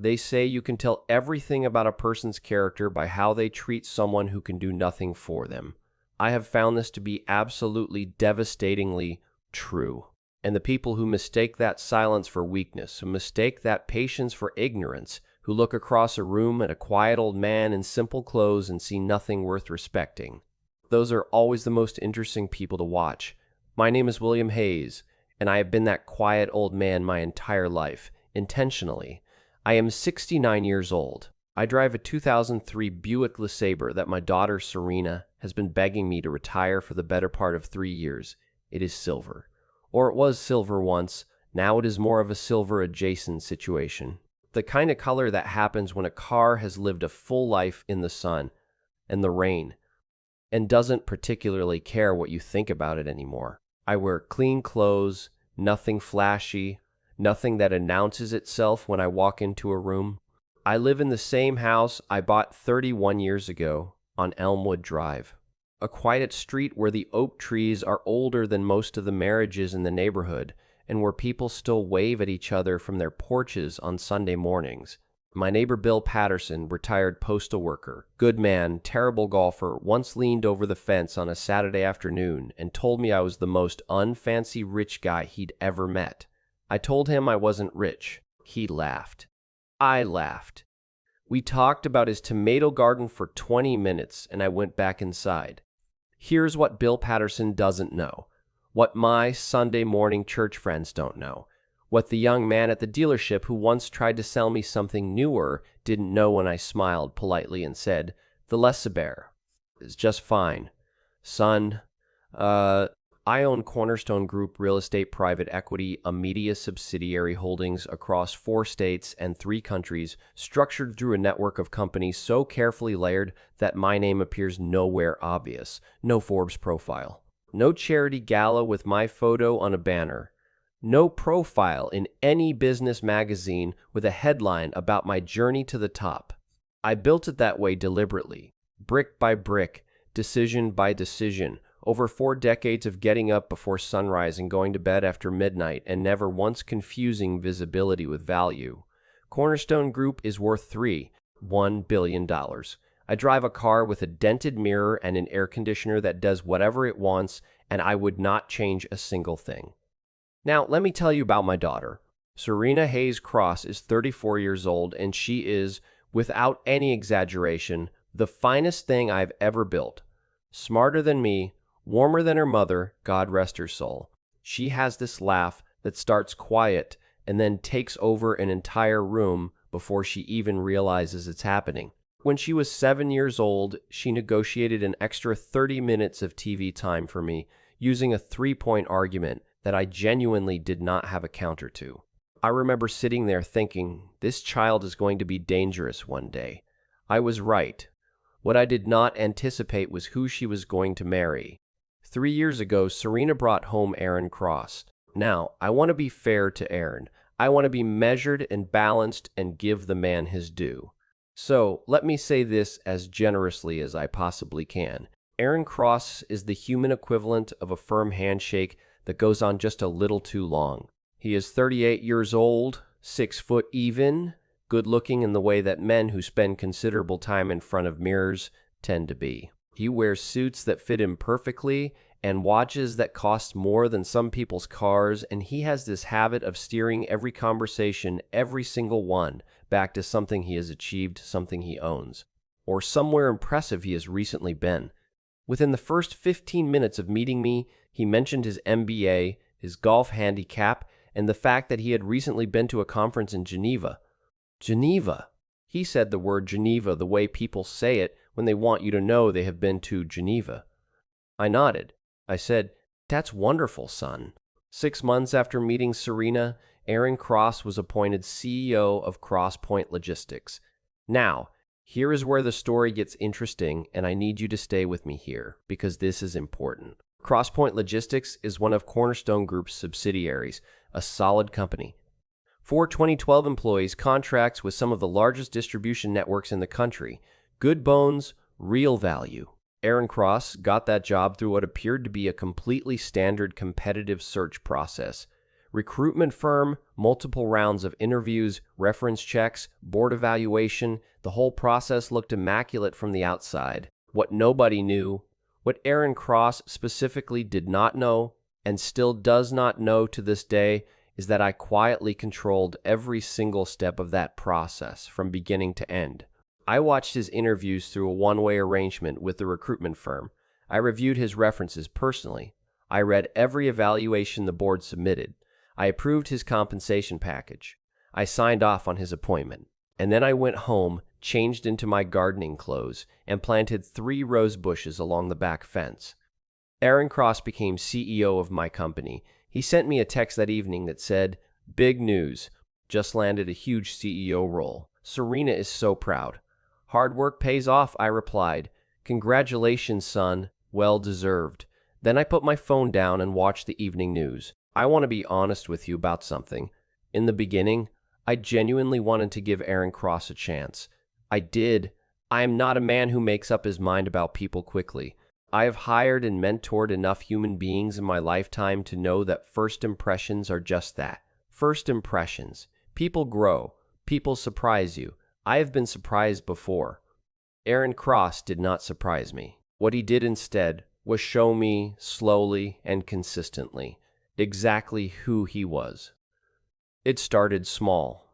they say you can tell everything about a person's character by how they treat someone who can do nothing for them. I have found this to be absolutely devastatingly true. And the people who mistake that silence for weakness, who mistake that patience for ignorance, who look across a room at a quiet old man in simple clothes and see nothing worth respecting, those are always the most interesting people to watch. My name is William Hayes, and I have been that quiet old man my entire life, intentionally. I am 69 years old. I drive a 2003 Buick LeSabre that my daughter Serena has been begging me to retire for the better part of 3 years. It is silver. Or it was silver once, now it is more of a silver-adjacent situation. The kind of color that happens when a car has lived a full life in the sun and the rain, and doesn't particularly care what you think about it anymore. I wear clean clothes, nothing flashy, nothing that announces itself when I walk into a room. I live in the same house I bought 31 years ago on Elmwood Drive, a quiet street where the oak trees are older than most of the marriages in the neighborhood, and where people still wave at each other from their porches on Sunday mornings. My neighbor Bill Patterson, retired postal worker, good man, terrible golfer, once leaned over the fence on a Saturday afternoon and told me I was the most unfancy rich guy he'd ever met. I told him I wasn't rich. He laughed. I laughed. We talked about his tomato garden for 20 minutes, and I went back inside. Here's what Bill Patterson doesn't know, what my Sunday morning church friends don't know, what the young man at the dealership who once tried to sell me something newer didn't know when I smiled politely and said, "The LeSabre is just fine. Son, I own Cornerstone Group Real Estate Private Equity, a media subsidiary holdings across 4 states and 3 countries, structured through a network of companies so carefully layered that my name appears nowhere obvious. No Forbes profile. No charity gala with my photo on a banner. No profile in any business magazine with a headline about my journey to the top. I built it that way deliberately, brick by brick, decision by decision, over 4 decades of getting up before sunrise and going to bed after midnight and never once confusing visibility with value. Cornerstone Group is worth $1 billion. I drive a car with a dented mirror and an air conditioner that does whatever it wants, and I would not change a single thing. Now, let me tell you about my daughter. Serena Hayes Cross is 34 years old, and she is, without any exaggeration, the finest thing I've ever built. Smarter than me, warmer than her mother, God rest her soul. She has this laugh that starts quiet and then takes over an entire room before she even realizes it's happening. When she was 7 years old, she negotiated an extra 30 minutes of TV time for me using a 3-point argument that I genuinely did not have a counter to. I remember sitting there thinking, this child is going to be dangerous one day. I was right. What I did not anticipate was who she was going to marry. 3 years ago, Serena brought home Aaron Cross. Now, I want to be fair to Aaron. I want to be measured and balanced and give the man his due. So, let me say this as generously as I possibly can. Aaron Cross is the human equivalent of a firm handshake that goes on just a little too long. He is 38 years old, 6 foot even, good-looking in the way that men who spend considerable time in front of mirrors tend to be. He wears suits that fit him perfectly and watches that cost more than some people's cars, and he has this habit of steering every conversation, every single one, back to something he has achieved, something he owns, or somewhere impressive he has recently been. Within the first 15 minutes of meeting me, he mentioned his MBA, his golf handicap, and the fact that he had recently been to a conference in Geneva. Geneva. He said the word Geneva the way people say it when they want you to know they have been to Geneva. I nodded. I said, "That's wonderful, son." 6 months after meeting Serena, Aaron Cross was appointed CEO of CrossPoint Logistics. Now, here is where the story gets interesting, and I need you to stay with me here, because this is important. CrossPoint Logistics is one of Cornerstone Group's subsidiaries, a solid company. 4 2012 employees, contracts with some of the largest distribution networks in the country. Good bones, real value. Aaron Cross got that job through what appeared to be a completely standard competitive search process. Recruitment firm, multiple rounds of interviews, reference checks, board evaluation. The whole process looked immaculate from the outside. What nobody knew, what Aaron Cross specifically did not know, and still does not know to this day, is that I quietly controlled every single step of that process from beginning to end. I watched his interviews through a one-way arrangement with the recruitment firm. I reviewed his references personally. I read every evaluation the board submitted. I approved his compensation package. I signed off on his appointment. And then I went home, changed into my gardening clothes, and planted 3 rose bushes along the back fence. Aaron Cross became CEO of my company. He sent me a text that evening that said, "Big news. Just landed a huge CEO role. Serena is so proud." "Hard work pays off," I replied. "Congratulations, son. Well deserved." Then I put my phone down and watched the evening news. I want to be honest with you about something. In the beginning, I genuinely wanted to give Aaron Cross a chance. I did. I am not a man who makes up his mind about people quickly. I have hired and mentored enough human beings in my lifetime to know that first impressions are just that. First impressions. People grow. People surprise you. I have been surprised before. Aaron Cross did not surprise me. What he did instead was show me, slowly and consistently, exactly who he was. It started small,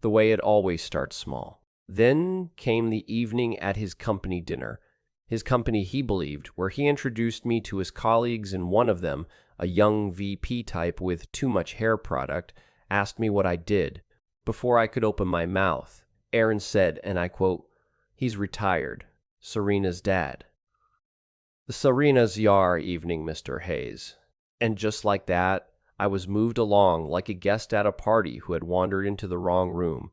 the way it always starts small. Then came the evening at his company dinner. His company, he believed, where he introduced me to his colleagues, and one of them, a young VP type with too much hair product, asked me what I did. Before I could open my mouth, Aaron said, and I quote, "He's retired. Serena's dad." The Serena's Yar evening, Mr. Hayes. And just like that, I was moved along like a guest at a party who had wandered into the wrong room.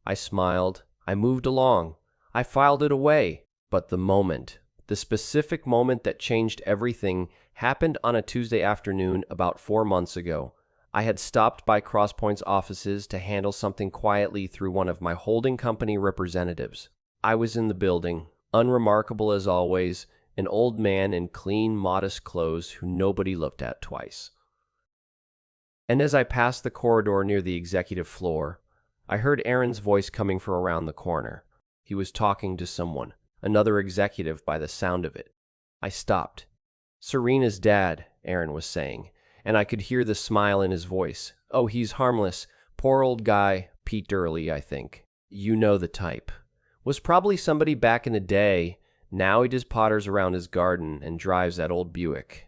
I smiled. I moved along. I filed it away. But the moment, the specific moment that changed everything, happened on a Tuesday afternoon about 4 months ago. I had stopped by CrossPoint's offices to handle something quietly through one of my holding company representatives. I was in the building, unremarkable as always, an old man in clean, modest clothes who nobody looked at twice. And as I passed the corridor near the executive floor, I heard Aaron's voice coming from around the corner. He was talking to someone, another executive by the sound of it. I stopped. "Serena's dad," Aaron was saying, and I could hear the smile in his voice. "Oh, he's harmless. Poor old guy, Pete Durley, I think. You know the type. Was probably somebody back in the day. Now he just potters around his garden and drives that old Buick."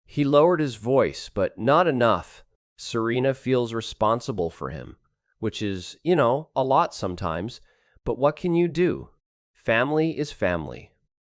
He lowered his voice, but not enough. "Serena feels responsible for him, which is, a lot sometimes, but what can you do? Family is family."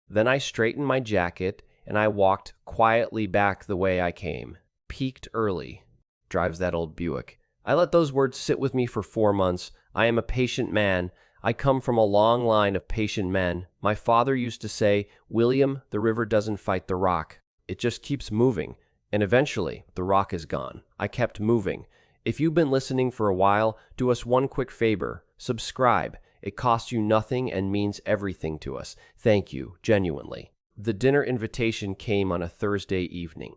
Then I straightened my jacket and I walked quietly back the way I came. "Peaked early. Drives that old Buick." I let those words sit with me for 4 months. I am a patient man. I come from a long line of patient men. My father used to say, "William, the river doesn't fight the rock. It just keeps moving." And eventually, the rock is gone. I kept moving. If you've been listening for a while, do us one quick favor. Subscribe. It costs you nothing and means everything to us. Thank you, genuinely. The dinner invitation came on a Thursday evening.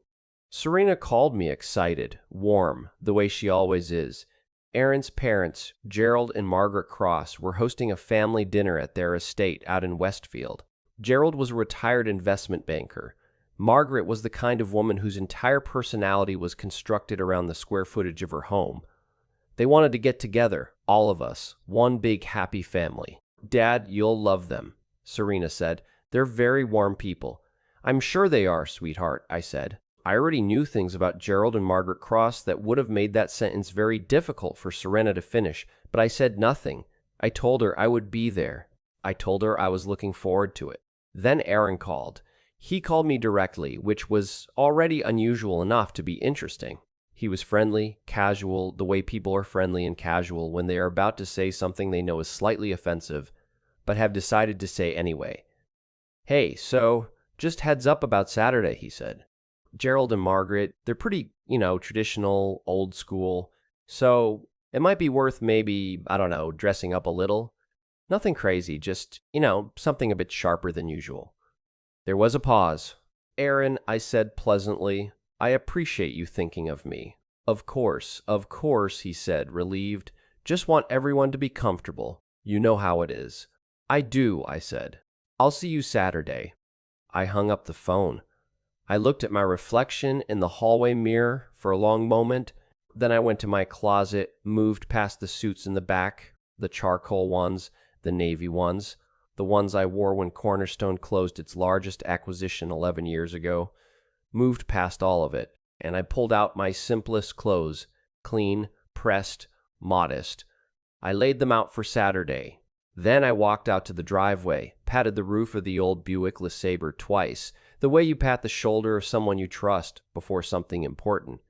Serena called me excited, warm, the way she always is. Aaron's parents, Gerald and Margaret Cross, were hosting a family dinner at their estate out in Westfield. Gerald was a retired investment banker. Margaret was the kind of woman whose entire personality was constructed around the square footage of her home. They wanted to get together, all of us, one big happy family. "Dad, you'll love them," Serena said. "They're very warm people." "I'm sure they are, sweetheart," I said. I already knew things about Gerald and Margaret Cross that would have made that sentence very difficult for Serena to finish, but I said nothing. I told her I would be there. I told her I was looking forward to it. Then Aaron called. He called me directly, which was already unusual enough to be interesting. He was friendly, casual, the way people are friendly and casual when they are about to say something they know is slightly offensive, but have decided to say anyway. "Hey, so, just heads up about Saturday," he said. "Gerald and Margaret, they're pretty, traditional, old school, so it might be worth maybe, I don't know, dressing up a little. Nothing crazy, just, something a bit sharper than usual." There was a pause. "Aaron," I said pleasantly, I appreciate you thinking of me. Of course, he said, relieved. Just want everyone to be comfortable. You know how it is. I do, I said. I'll see you Saturday. I hung up the phone. I looked at my reflection in the hallway mirror for a long moment. Then I went to my closet, moved past the suits in the back, the charcoal ones, the navy ones, the ones I wore when Cornerstone closed its largest acquisition 11 years ago, moved past all of it, and I pulled out my simplest clothes, clean, pressed, modest. I laid them out for Saturday. Then I walked out to the driveway, patted the roof of the old Buick LeSabre twice, the way you pat the shoulder of someone you trust before something important.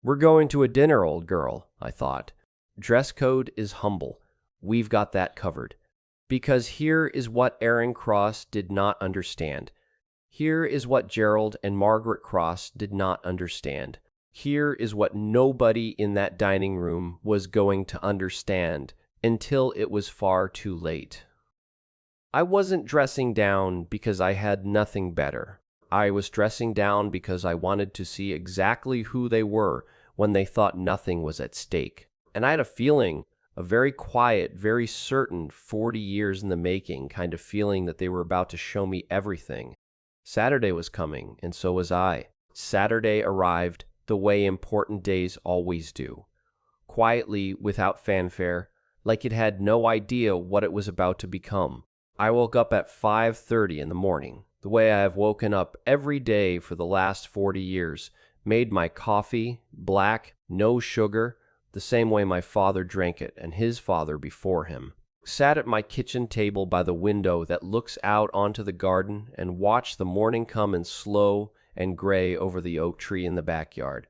We're going to a dinner, old girl, I thought. Dress code is humble. We've got that covered. Because here is what Aaron Cross did not understand. Here is what Gerald and Margaret Cross did not understand. Here is what nobody in that dining room was going to understand until it was far too late. I wasn't dressing down because I had nothing better. I was dressing down because I wanted to see exactly who they were when they thought nothing was at stake. And I had a feeling, a very quiet, very certain 40 years in the making kind of feeling that they were about to show me everything. Saturday was coming, and so was I. Saturday arrived the way important days always do. Quietly, without fanfare, like it had no idea what it was about to become. I woke up at 5:30 in the morning, the way I have woken up every day for the last 40 years, made my coffee, black, no sugar, the same way my father drank it and his father before him. Sat at my kitchen table by the window that looks out onto the garden and watched the morning come in slow and gray over the oak tree in the backyard.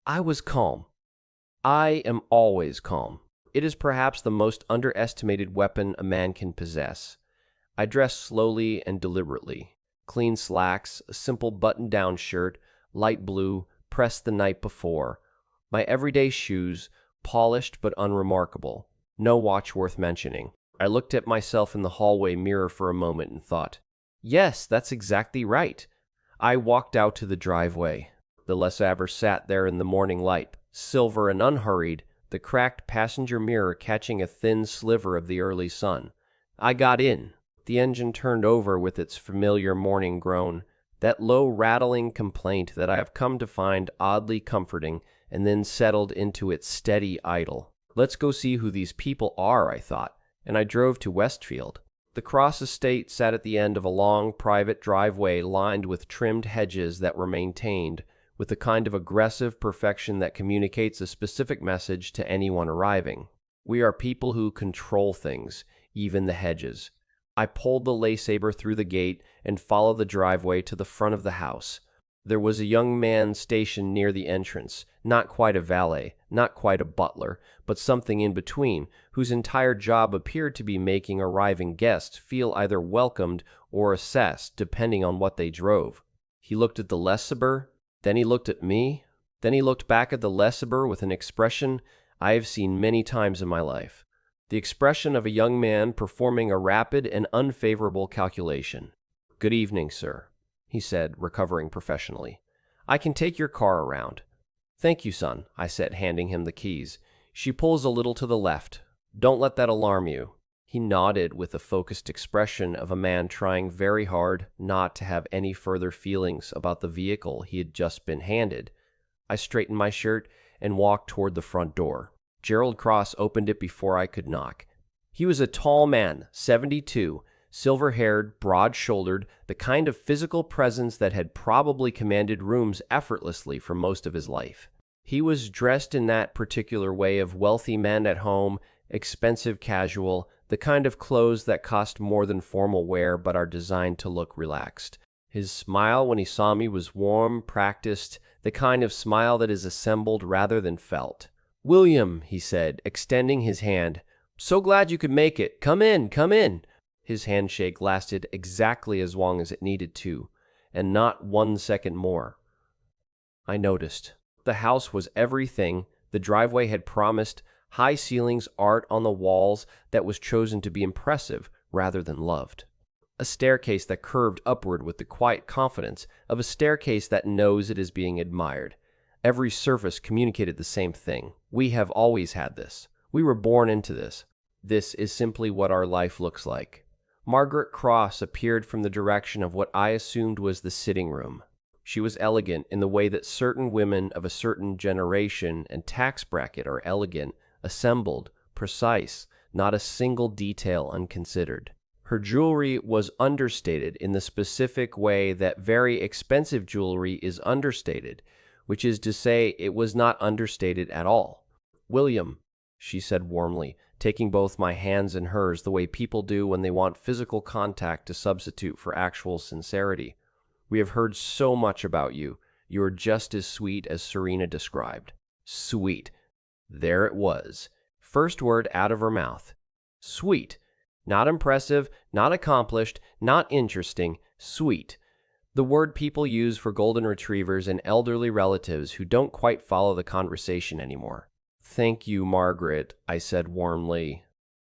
I was calm. I am always calm. It is perhaps the most underestimated weapon a man can possess. I dressed slowly and deliberately. Clean slacks, a simple button-down shirt, light blue, pressed the night before. My everyday shoes, polished but unremarkable. No watch worth mentioning. I looked at myself in the hallway mirror for a moment and thought, yes, that's exactly right. I walked out to the driveway. The LeSabre sat there in the morning light, silver and unhurried, the cracked passenger mirror catching a thin sliver of the early sun. I got in. The engine turned over with its familiar morning groan, that low rattling complaint that I have come to find oddly comforting, and then settled into its steady idle. Let's go see who these people are, I thought, and I drove to Westfield. The Cross estate sat at the end of a long private driveway lined with trimmed hedges that were maintained with the kind of aggressive perfection that communicates a specific message to anyone arriving. We are people who control things, even the hedges. I pulled the LeSabre through the gate and followed the driveway to the front of the house. There was a young man stationed near the entrance, not quite a valet, not quite a butler, but something in between, whose entire job appeared to be making arriving guests feel either welcomed or assessed, depending on what they drove. He looked at the LeSabre, then he looked at me, then he looked back at the LeSabre with an expression I have seen many times in my life. The expression of a young man performing a rapid and unfavorable calculation. "Good evening, sir," he said, recovering professionally. "I can take your car around." "Thank you, son," I said, handing him the keys. "She pulls a little to the left. Don't let that alarm you." He nodded with the focused expression of a man trying very hard not to have any further feelings about the vehicle he had just been handed. I straightened my shirt and walked toward the front door. Gerald Cross opened it before I could knock. He was a tall man, 72, silver-haired, broad-shouldered, the kind of physical presence that had probably commanded rooms effortlessly for most of his life. He was dressed in that particular way of wealthy men at home, expensive casual, the kind of clothes that cost more than formal wear but are designed to look relaxed. His smile when he saw me was warm, practiced, the kind of smile that is assembled rather than felt. "William," he said, extending his hand, "so glad you could make it. Come in, come in." His handshake lasted exactly as long as it needed to, and not 1 second more. I noticed. The house was everything the driveway had promised, high ceilings, art on the walls that was chosen to be impressive rather than loved. A staircase that curved upward with the quiet confidence of a staircase that knows it is being admired. Every surface communicated the same thing. We have always had this. We were born into this. This is simply what our life looks like. Margaret Cross appeared from the direction of what I assumed was the sitting room. She was elegant in the way that certain women of a certain generation and tax bracket are elegant, assembled, precise, not a single detail unconsidered. Her jewelry was understated in the specific way that very expensive jewelry is understated, which is to say it was not understated at all. "William," she said warmly, taking both my hands in hers the way people do when they want physical contact to substitute for actual sincerity. "We have heard so much about you. You are just as sweet as Serena described." Sweet. There it was. First word out of her mouth. Sweet. Not impressive, not accomplished, not interesting. Sweet. The word people use for golden retrievers and elderly relatives who don't quite follow the conversation anymore. "Thank you, Margaret," I said warmly.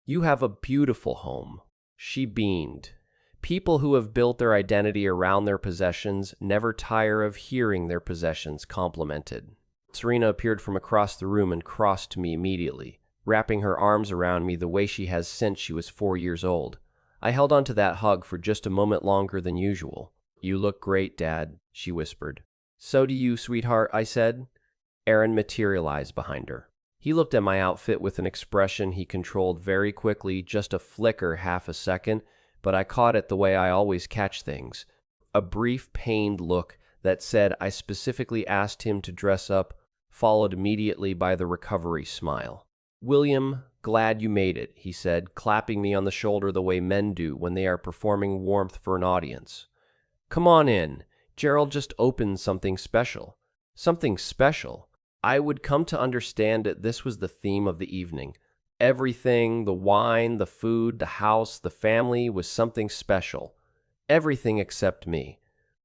"You have a beautiful home." She beamed. People who have built their identity around their possessions never tire of hearing their possessions complimented. Serena appeared from across the room and crossed to me immediately, wrapping her arms around me the way she has since she was 4 years old. I held on to that hug for just a moment longer than usual. "You look great, Dad," she whispered. "So do you, sweetheart," I said. Aaron materialized behind her. He looked at my outfit with an expression he controlled very quickly, just a flicker, half a second, but I caught it the way I always catch things. A brief, pained look that said I specifically asked him to dress up, followed immediately by the recovery smile. "William, glad you made it," he said, clapping me on the shoulder the way men do when they are performing warmth for an audience. "Come on in. Gerald just opened something special." Something special. I would come to understand that this was the theme of the evening. Everything, the wine, the food, the house, the family, was something special. Everything except me.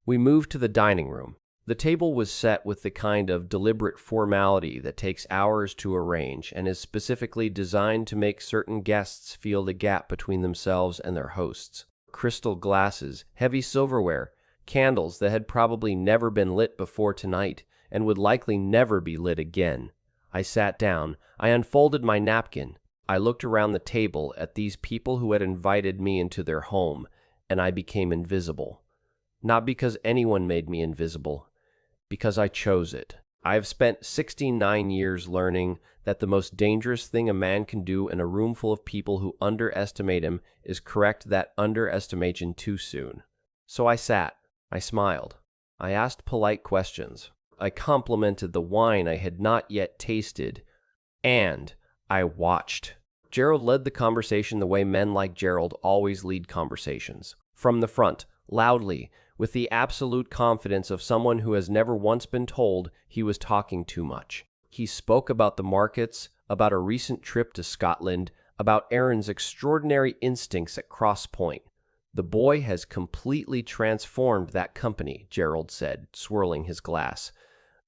We moved to the dining room. The table was set with the kind of deliberate formality that takes hours to arrange and is specifically designed to make certain guests feel the gap between themselves and their hosts. Crystal glasses, heavy silverware, candles that had probably never been lit before tonight and would likely never be lit again. I sat down. I unfolded my napkin. I looked around the table at these people who had invited me into their home, and I became invisible. Not because anyone made me invisible, because I chose it. I have spent 69 years learning that the most dangerous thing a man can do in a room full of people who underestimate him is correct that underestimation too soon. So I sat. I smiled. I asked polite questions. I complimented the wine I had not yet tasted. And I watched. Gerald led the conversation the way men like Gerald always lead conversations. From the front, loudly, with the absolute confidence of someone who has never once been told he was talking too much. He spoke about the markets, about a recent trip to Scotland, about Aaron's extraordinary instincts at Cross Point. "The boy has completely transformed that company," Gerald said, swirling his glass.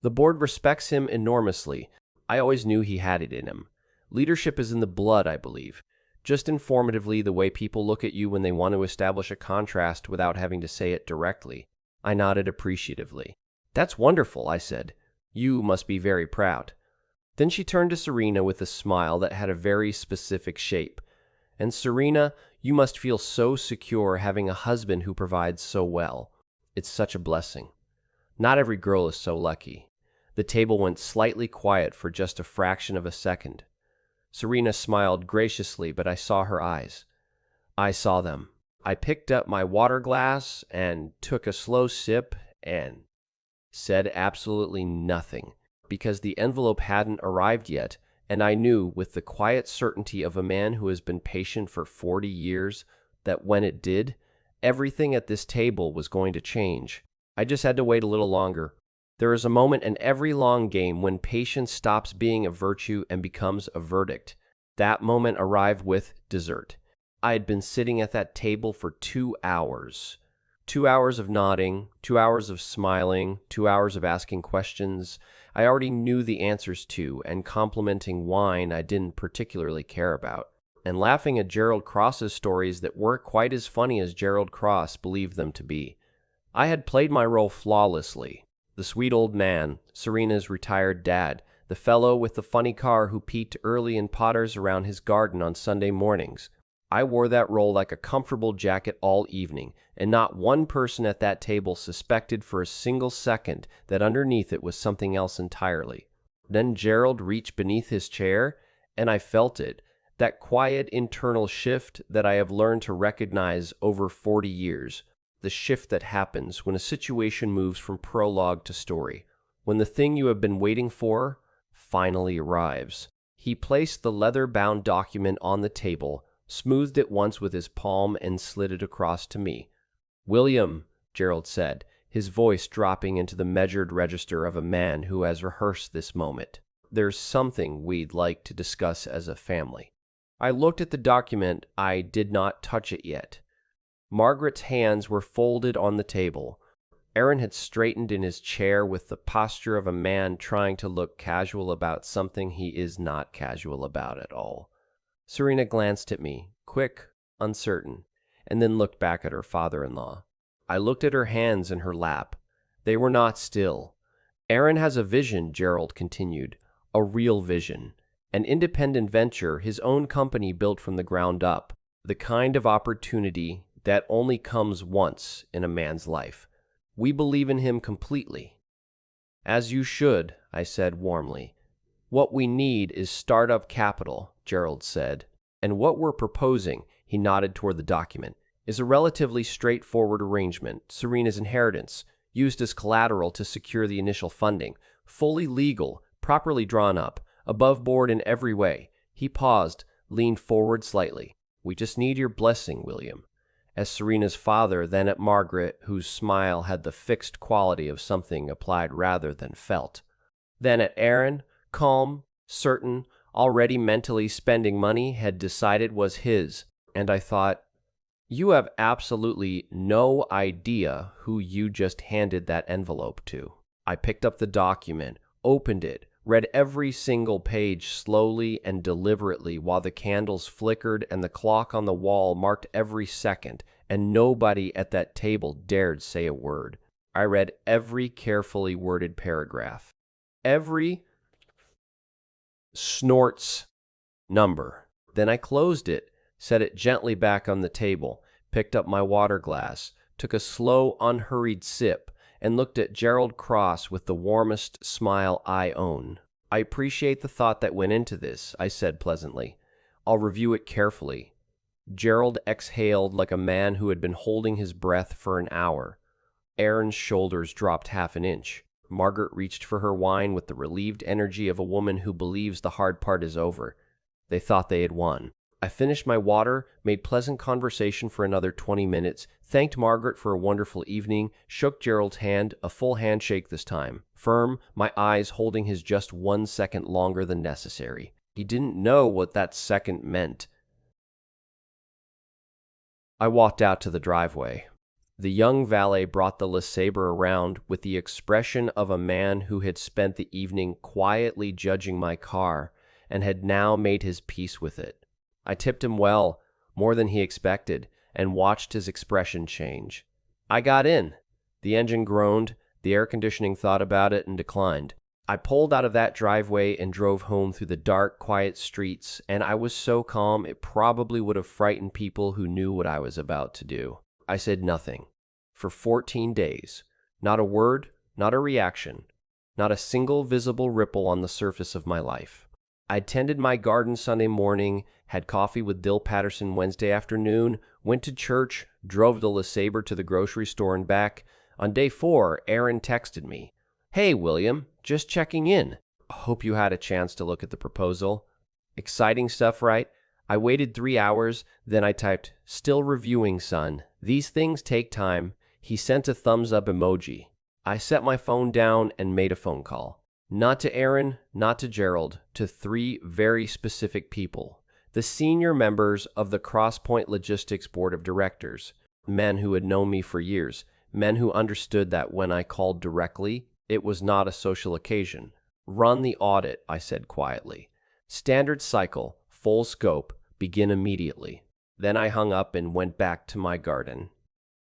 "The board respects him enormously. I always knew he had it in him. Leadership is in the blood, I believe. Just informatively the way people look at you when they want to establish a contrast without having to say it directly." I nodded appreciatively. "That's wonderful," I said. "You must be very proud." Then she turned to Serena with a smile that had a very specific shape. "And Serena, you must feel so secure having a husband who provides so well. It's such a blessing. Not every girl is so lucky." The table went slightly quiet for just a fraction of a second. Serena smiled graciously, but I saw her eyes. I saw them. I picked up my water glass and took a slow sip and said absolutely nothing, because the envelope hadn't arrived yet, and I knew, with the quiet certainty of a man who has been patient for 40 years, that when it did, everything at this table was going to change. I just had to wait a little longer. There is a moment in every long game when patience stops being a virtue and becomes a verdict. That moment arrived with dessert. I had been sitting at that table for 2 hours. 2 hours of nodding, 2 hours of smiling, 2 hours of asking questions I already knew the answers to, and complimenting wine I didn't particularly care about. and laughing at Gerald Cross's stories that weren't quite as funny as Gerald Cross believed them to be. I had played my role flawlessly. The sweet old man, Serena's retired dad, the fellow with the funny car who peeked early in potters around his garden on Sunday mornings. I wore that role like a comfortable jacket all evening, and not one person at that table suspected for a single second that underneath it was something else entirely. Then Gerald reached beneath his chair, and I felt it, that quiet internal shift that I have learned to recognize over 40 years, the shift that happens when a situation moves from prologue to story, when the thing you have been waiting for finally arrives. He placed the leather-bound document on the table, smoothed it once with his palm, and slid it across to me. "William," Gerald said, his voice dropping into the measured register of a man who has rehearsed this moment, "there's something we'd like to discuss as a family." I looked at the document. I did not touch it yet. Margaret's hands were folded on the table. Aaron had straightened in his chair with the posture of a man trying to look casual about something he is not casual about at all. Serena glanced at me, quick, uncertain, and then looked back at her father-in-law. I looked at her hands in her lap. They were not still. "Aaron has a vision," Gerald continued, "a real vision. An independent venture, his own company built from the ground up, the kind of opportunity that only comes once in a man's life. We believe in him completely." "As you should," I said warmly. "What we need is startup capital," Gerald said. "And what we're proposing," he nodded toward the document, "is a relatively straightforward arrangement, Serena's inheritance, used as collateral to secure the initial funding, fully legal, properly drawn up, above board in every way." He paused, leaned forward slightly. "We just need your blessing, William." As Serena's father, then at Margaret, whose smile had the fixed quality of something applied rather than felt. Then at Aaron, calm, certain, already mentally spending money had decided was his. And I thought, you have absolutely no idea who you just handed that envelope to. I picked up the document, opened it, read every single page slowly and deliberately while the candles flickered and the clock on the wall marked every second, and nobody at that table dared say a word. I read every carefully worded paragraph, every snort's number. Then I closed it, set it gently back on the table, picked up my water glass, took a slow, unhurried sip, and looked at Gerald Cross with the warmest smile I own. "I appreciate the thought that went into this," I said pleasantly. "I'll review it carefully." Gerald exhaled like a man who had been holding his breath for an hour. Aaron's shoulders dropped half an inch. Margaret reached for her wine with the relieved energy of a woman who believes the hard part is over. They thought they had won. I finished my water, made pleasant conversation for another 20 minutes, thanked Margaret for a wonderful evening, shook Gerald's hand, a full handshake this time, firm, my eyes holding his just 1 second longer than necessary. He didn't know what that second meant. I walked out to the driveway. The young valet brought the LeSabre around with the expression of a man who had spent the evening quietly judging my car and had now made his peace with it. I tipped him well, more than he expected, and watched his expression change. I got in. The engine groaned, the air conditioning thought about it and declined. I pulled out of that driveway and drove home through the dark, quiet streets, and I was so calm it probably would have frightened people who knew what I was about to do. I said nothing. For 14 days. Not a word, not a reaction, not a single visible ripple on the surface of my life. I tended my garden Sunday morning, had coffee with Dill Patterson Wednesday afternoon, went to church, drove the LeSabre to the grocery store and back. On day 4, Aaron texted me, "Hey, William, just checking in. Hope you had a chance to look at the proposal. Exciting stuff, right?" I waited 3 hours, then I typed, "Still reviewing, son. These things take time." He sent a thumbs up emoji. I set my phone down and made a phone call. Not to Aaron, not to Gerald, to 3 very specific people. The senior members of the Crosspoint Logistics Board of Directors. Men who had known me for years. Men who understood that when I called directly, it was not a social occasion. "Run the audit," I said quietly. "Standard cycle, full scope, begin immediately. Then I hung up and went back to my garden.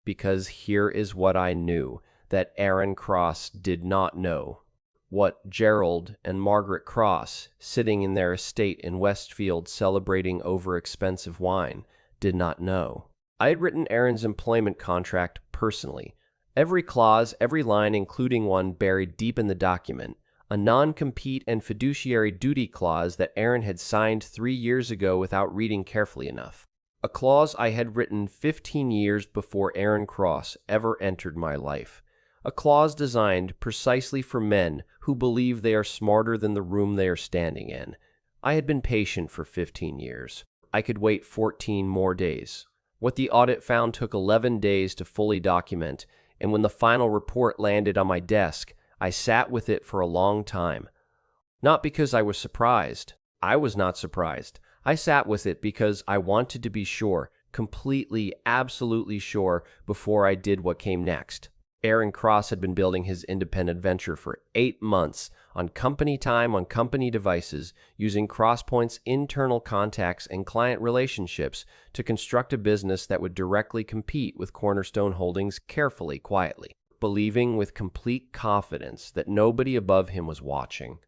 Because here is what I knew that Aaron Cross did not know. What Gerald and Margaret Cross, sitting in their estate in Westfield celebrating over expensive wine, did not know. I had written Aaron's employment contract personally. Every clause, every line, including one buried deep in the document, a non-compete and fiduciary duty clause that Aaron had signed 3 years ago without reading carefully enough. A clause I had written 15 years before Aaron Cross ever entered my life. A clause designed precisely for men who believe they are smarter than the room they are standing in. I had been patient for 15 years. I could wait 14 more days. What the audit found took 11 days to fully document, and when the final report landed on my desk, I sat with it for a long time. Not because I was surprised. I was not surprised. I sat with it because I wanted to be sure, completely, absolutely sure, before I did what came next. Aaron Cross had been building his independent venture for 8 months on company time on company devices, using CrossPoint's internal contacts and client relationships to construct a business that would directly compete with Cornerstone Holdings carefully, quietly, believing with complete confidence that nobody above him was watching.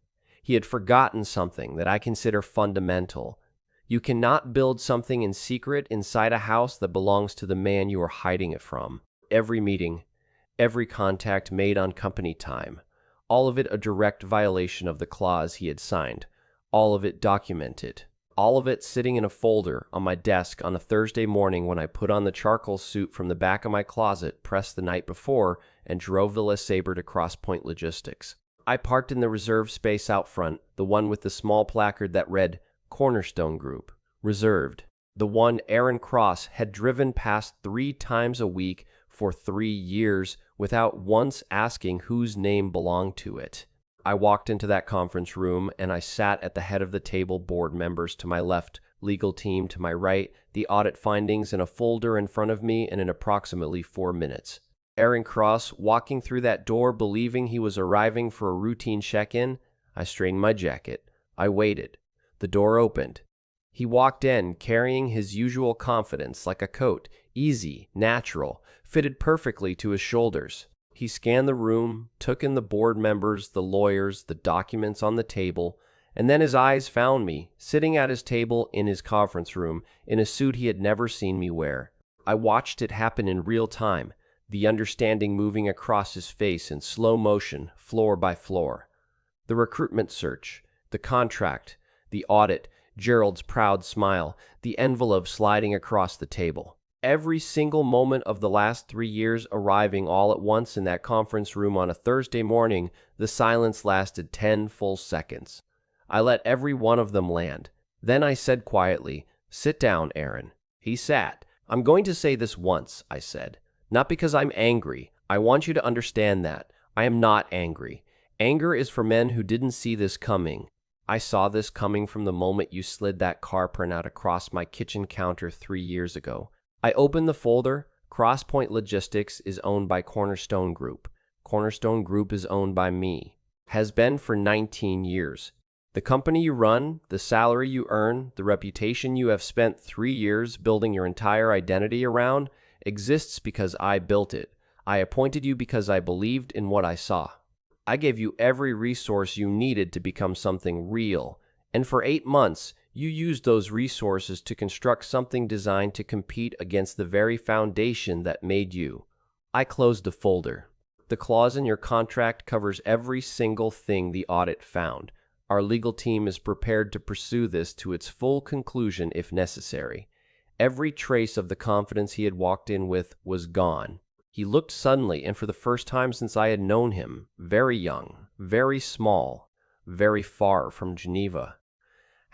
He had forgotten something that I consider fundamental. You cannot build something in secret inside a house that belongs to the man you are hiding it from. Every meeting, every contact made on company time, all of it a direct violation of the clause he had signed, all of it documented, all of it sitting in a folder on my desk on a Thursday morning when I put on the charcoal suit from the back of my closet pressed the night before and drove the LeSabre to CrossPoint Logistics. I parked in the reserved space out front, the one with the small placard that read Cornerstone Group, reserved, the one Aaron Cross had driven past 3 times a week for 3 years without once asking whose name belonged to it. I walked into that conference room and I sat at the head of the table, board members to my left, legal team to my right, the audit findings in a folder in front of me, and in approximately 4 minutes. Aaron Cross walking through that door believing he was arriving for a routine check-in. I straightened my jacket. I waited. The door opened. He walked in carrying his usual confidence like a coat, easy, natural, fitted perfectly to his shoulders. He scanned the room, took in the board members, the lawyers, the documents on the table, and then his eyes found me, sitting at his table in his conference room, in a suit he had never seen me wear. I watched it happen in real time, the understanding moving across his face in slow motion, floor by floor. The recruitment search, the contract, the audit, Gerald's proud smile, the envelope sliding across the table. Every single moment of the last 3 years arriving all at once in that conference room on a Thursday morning. The silence lasted 10 full seconds. I let every one of them land. Then I said quietly, "Sit down, Aaron." He sat. "I'm going to say this once," I said. "Not because I'm angry. I want you to understand that. I am not angry. Anger is for men who didn't see this coming. I saw this coming from the moment you slid that car printout across my kitchen counter 3 years ago." I opened the folder. CrossPoint Logistics is owned by Cornerstone Group. Cornerstone Group is owned by me. Has been for 19 years. The company you run, the salary you earn, the reputation you have spent 3 years building your entire identity around, exists because I built it. I appointed you because I believed in what I saw. I gave you every resource you needed to become something real. And for 8 months, you used those resources to construct something designed to compete against the very foundation that made you. I closed the folder. The clause in your contract covers every single thing the audit found. Our legal team is prepared to pursue this to its full conclusion if necessary. Every trace of the confidence he had walked in with was gone. He looked suddenly, and for the first time since I had known him, very young, very small, very far from Geneva.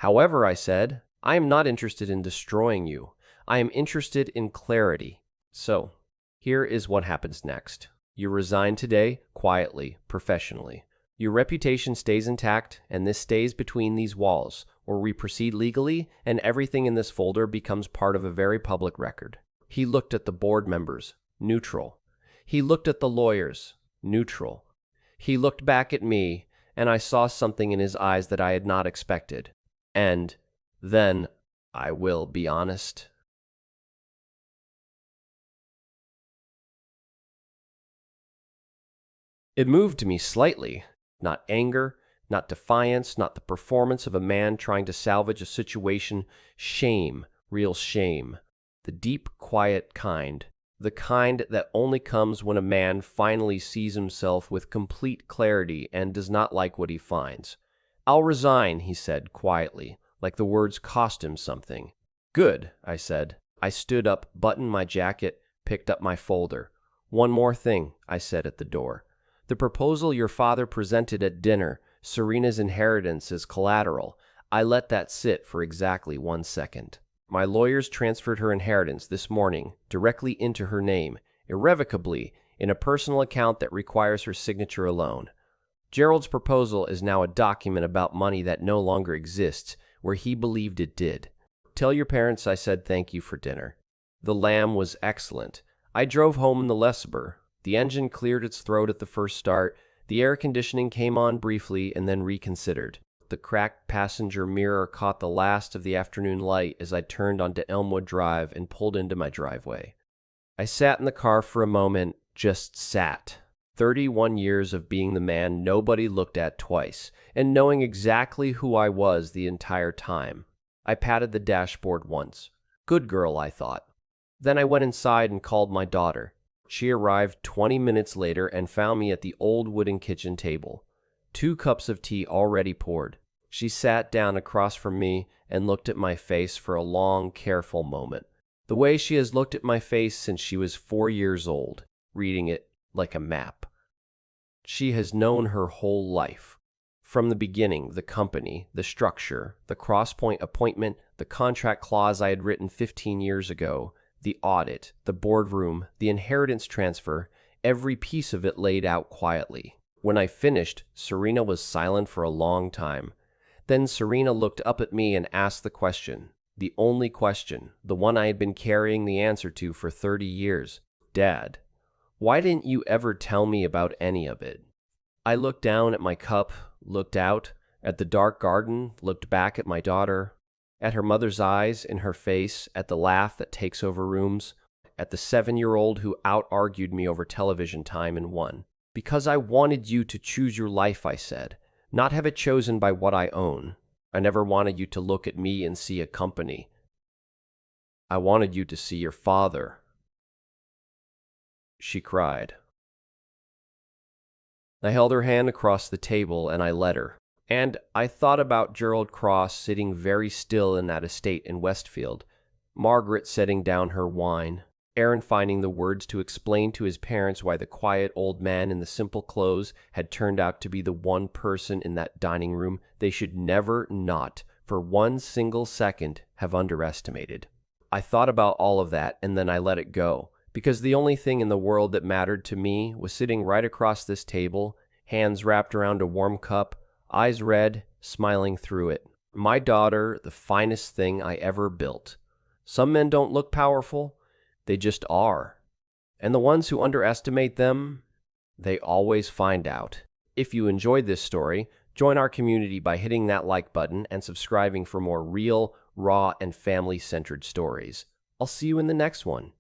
"However," I said, "I am not interested in destroying you. I am interested in clarity. So, here is what happens next. You resign today, quietly, professionally. Your reputation stays intact, and this stays between these walls, or we proceed legally, and everything in this folder becomes part of a very public record." He looked at the board members, neutral. He looked at the lawyers, neutral. He looked back at me, and I saw something in his eyes that I had not expected. And then I will be honest. It moved me slightly. Not anger, not defiance, not the performance of a man trying to salvage a situation. Shame, real shame. The deep, quiet kind. The kind that only comes when a man finally sees himself with complete clarity and does not like what he finds. "I'll resign," he said quietly, like the words cost him something. "Good," I said. I stood up, buttoned my jacket, picked up my folder. "One more thing," I said at the door. "The proposal your father presented at dinner, Serena's inheritance as collateral, I let that sit for exactly 1 second. My lawyers transferred her inheritance this morning directly into her name, irrevocably, in a personal account that requires her signature alone. Gerald's proposal is now a document about money that no longer exists where he believed it did. Tell your parents I said thank you for dinner." The lamb was excellent. I drove home in the Lesseber. The engine cleared its throat at the first start. The air conditioning came on briefly and then reconsidered. The cracked passenger mirror caught the last of the afternoon light as I turned onto Elmwood Drive and pulled into my driveway. I sat in the car for a moment, just sat. 31 years of being the man nobody looked at twice, and knowing exactly who I was the entire time. I patted the dashboard once. Good girl, I thought. Then I went inside and called my daughter. She arrived 20 minutes later and found me at the old wooden kitchen table. 2 cups of tea already poured. She sat down across from me and looked at my face for a long, careful moment. The way she has looked at my face since she was 4 years old, reading it like a map. She has known her whole life. From the beginning, the company, the structure, the Crosspoint appointment, the contract clause I had written 15 years ago, the audit, the boardroom, the inheritance transfer, every piece of it laid out quietly. When I finished, Serena was silent for a long time. Then Serena looked up at me and asked the question, the only question, the one I had been carrying the answer to for 30 years. "Dad, why didn't you ever tell me about any of it?" I looked down at my cup, looked out at the dark garden, looked back at my daughter, at her mother's eyes in her face, at the laugh that takes over rooms, at the 7-year-old who out-argued me over television time and won. "Because I wanted you to choose your life," I said, "not have it chosen by what I own. I never wanted you to look at me and see a company. I wanted you to see your father." She cried. I held her hand across the table and I let her. And I thought about Gerald Cross sitting very still in that estate in Westfield, Margaret setting down her wine, Aaron finding the words to explain to his parents why the quiet old man in the simple clothes had turned out to be the one person in that dining room they should never, not for 1 single second, have underestimated. I thought about all of that and then I let it go, because the only thing in the world that mattered to me was sitting right across this table, hands wrapped around a warm cup, eyes red, smiling through it. My daughter, the finest thing I ever built. Some men don't look powerful, they just are. And the ones who underestimate them, they always find out. If you enjoyed this story, join our community by hitting that like button and subscribing for more real, raw, and family-centered stories. I'll see you in the next one.